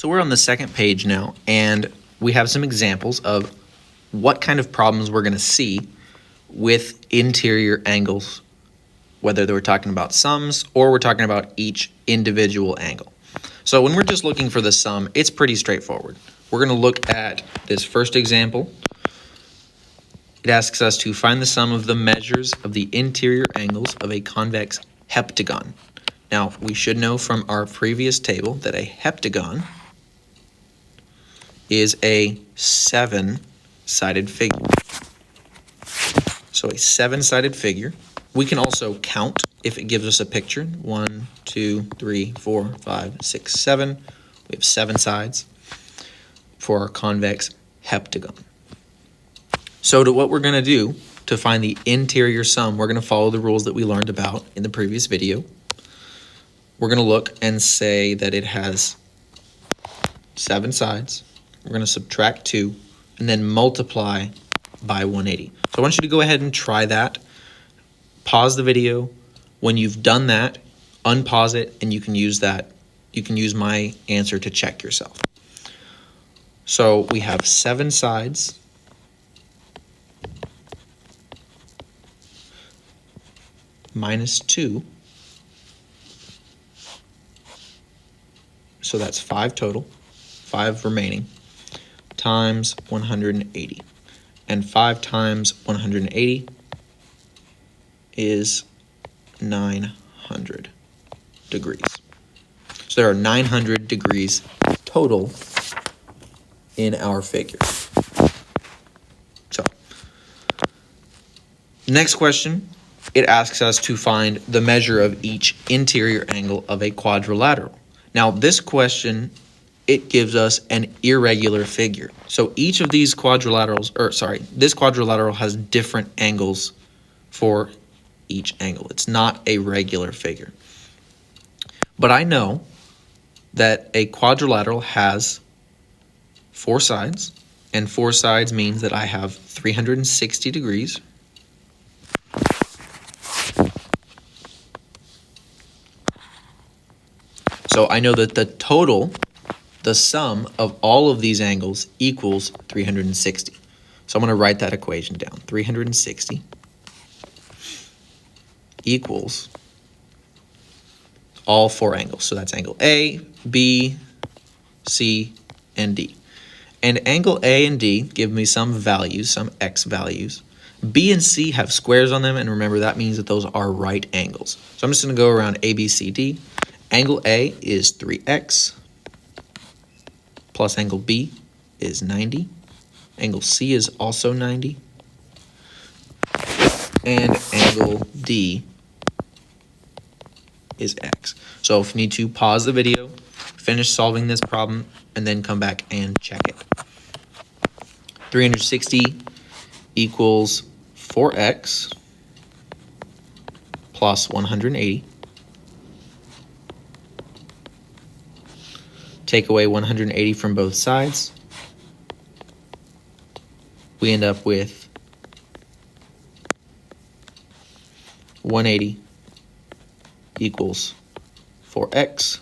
So we're on the second page now, and we have some examples of what kind of problems we're going to see with interior angles, whether we're talking about sums or we're talking about each individual angle. So when we're just looking for the sum, it's pretty straightforward. We're going to look at this first example. It asks us to find the sum of the measures of the interior angles of a convex heptagon. Now, we should know from our previous table that a heptagon is a 7-sided figure. So a 7-sided figure. We can also count if it gives us a picture. 1, 2, 3, 4, 5, 6, 7. We have 7 sides for our convex heptagon. So what we're going to do to find the interior sum, we're going to follow the rules that we learned about in the previous video. We're going to look and say that it has 7 sides. We're going to subtract 2 and then multiply by 180. So I want you to go ahead and try that. Pause the video. When you've done that, unpause it, and you can use that. You can use my answer to check yourself. So we have 7 sides minus 2. So that's 5 total, 5 remaining, times 180. And 5 times 180 is 900 degrees. So there are 900 degrees total in our figure. So, next question, it asks us to find the measure of each interior angle of a quadrilateral. Now, this question, it gives us an irregular figure. So each of these quadrilaterals, this quadrilateral has different angles for each angle. It's not a regular figure. But I know that a quadrilateral has 4 sides, and 4 sides means that I have 360 degrees. So I know that the sum of all of these angles equals 360. So I'm going to write that equation down. 360 equals all 4 angles. So that's angle A, B, C, and D. And angle A and D give me some values, some x values. B and C have squares on them, and remember that means that those are right angles. So I'm just going to go around A, B, C, D. Angle A is 3x, plus angle B is 90. Angle C is also 90. And angle D is x. So if you need to, pause the video, finish solving this problem, and then come back and check it. 360 equals 4x plus 180. Take away 180 from both sides. We end up with 180 equals 4x.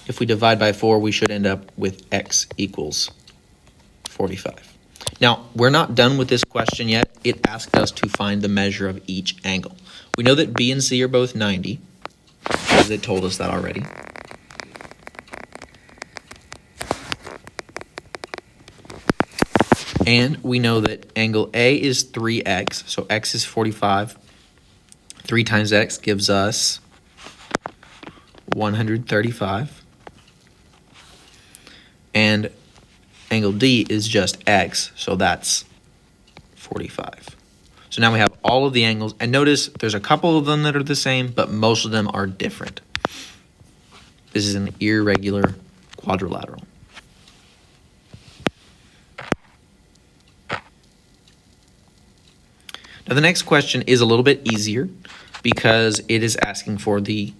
If we divide by 4, we should end up with x equals 45. Now, we're not done with this question yet. It asked us to find the measure of each angle. We know that B and C are both 90, because it told us that already. And we know that angle A is 3x, so x is 45. 3 times x gives us 135. And angle D is just x, so that's 45. So now we have all of the angles, and notice there's a couple of them that are the same, but most of them are different. This is an irregular quadrilateral. Now the next question is a little bit easier because it is asking for the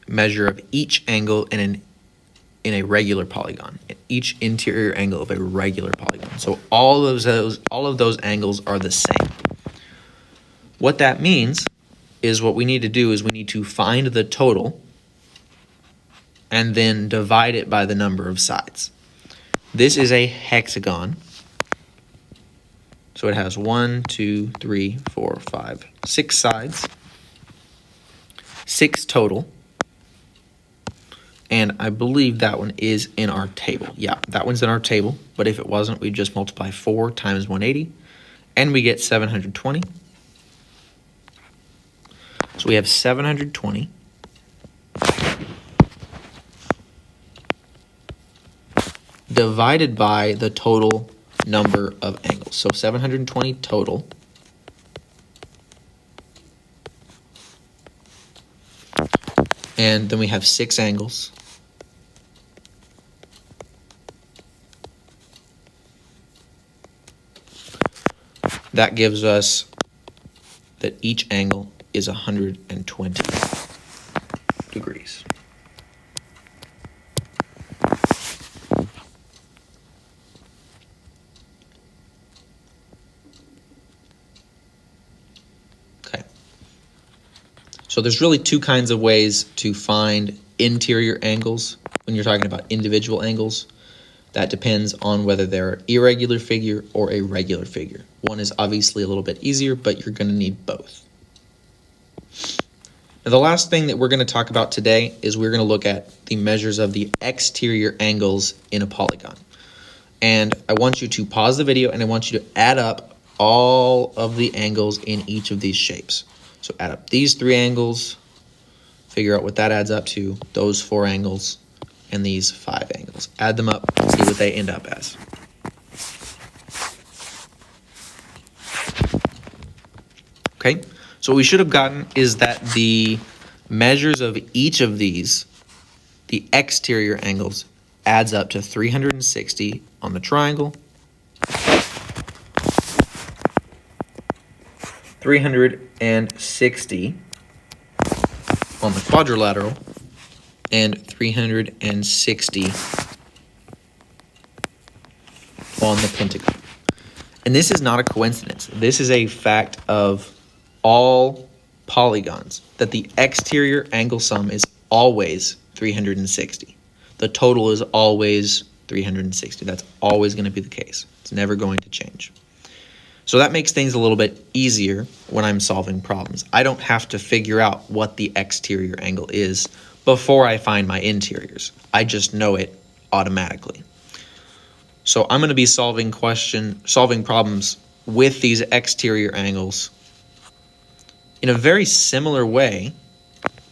measure of each angle in a regular polygon, each interior angle of a regular polygon. So all of those angles are the same. What that means is what we need to do is we need to find the total and then divide it by the number of sides. This is a hexagon. So it has 1, 2, 3, 4, 5, 6 sides, 6 total. And I believe that one is in our table. Yeah, that one's in our table. But if it wasn't, we'd just multiply 4 times 180, and we get 720. So we have 720 divided by the total number of angles. So 720 total. And then we have 6 angles. That gives us that each angle is 120 degrees. Okay. So there's really 2 kinds of ways to find interior angles when you're talking about individual angles. That depends on whether they're an irregular figure or a regular figure. One is obviously a little bit easier, but you're going to need both. Now, the last thing that we're going to talk about today is we're going to look at the measures of the exterior angles in a polygon. And I want you to pause the video and I want you to add up all of the angles in each of these shapes. So add up these 3 angles, figure out what that adds up to, those 4 angles, and these 5 angles. Add them up and see what they end up as. Okay, so what we should have gotten is that the measures of each of these, the exterior angles, adds up to 360 on the triangle, 360 on the quadrilateral, and 360 on the pentagon. And this is not a coincidence. This is a fact of all polygons, that the exterior angle sum is always 360. The total is always 360. That's always going to be the case. It's never going to change. So that makes things a little bit easier when I'm solving problems. I don't have to figure out what the exterior angle is before I find my interiors. I just know it automatically. So I'm going to be solving problems with these exterior angles in a very similar way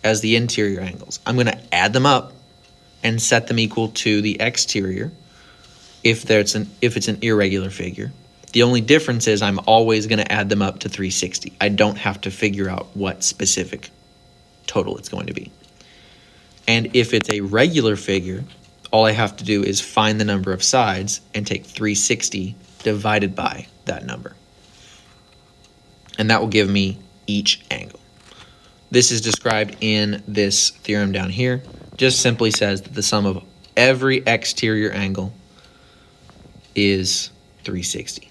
as the interior angles. I'm going to add them up and set them equal to the exterior if it's an irregular figure. The only difference is I'm always going to add them up to 360. I don't have to figure out what specific total it's going to be. And if it's a regular figure, all I have to do is find the number of sides and take 360 divided by that number. And that will give me each angle. This is described in this theorem down here. Just simply says that the sum of every exterior angle is 360.